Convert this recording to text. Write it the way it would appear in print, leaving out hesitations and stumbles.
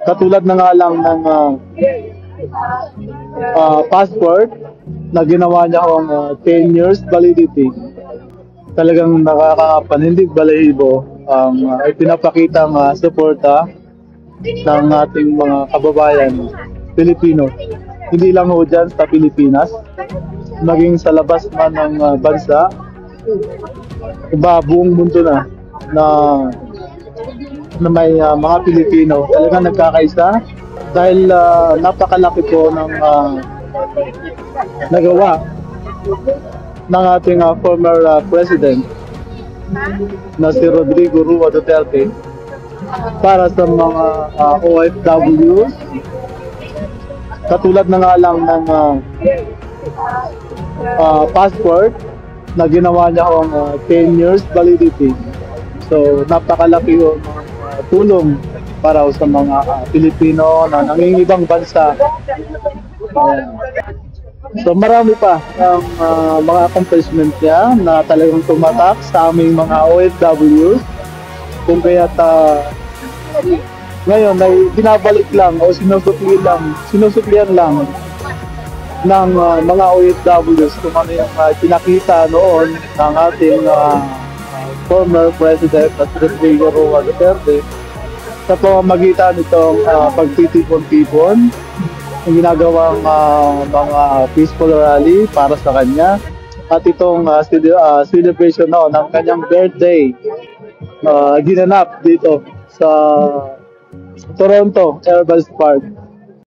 Katulad na nga lang ng passport na ginawa niya akong 10 years validity. Talagang nakakapanindig balahibo ang ipinapakitang suporta ng ating mga kababayan Pilipino. Hindi lang ho dyan sa Pilipinas, maging sa labas man ng bansa, buong mundo na may mga Pilipino talagang nagkakaisa dahil napakalaki po ng nagawa ng ating former president na si Rodrigo Roa Duterte para sa mga OFWs. Katulad na nga lang ng passport na ginawa niya akong 10 years validity. So napakalaki yung tulong para sa mga Pilipino na nangingibang bansa. So marami pa ang mga accomplishment niya na talagang tumatak sa aming mga OFWs. Kung kaya't ngayon ay binabalik lang o sinusuklian lang ng mga OFWs kung ano yung pinakita noon ng ating former President at Rodrigo Roa Duterte sa pamamagitan nitong pagtitipon-tipon, yung ginagawang mga peaceful rally para sa kanya at itong celebration ng kanyang birthday ginanap dito sa Toronto Airbus Park.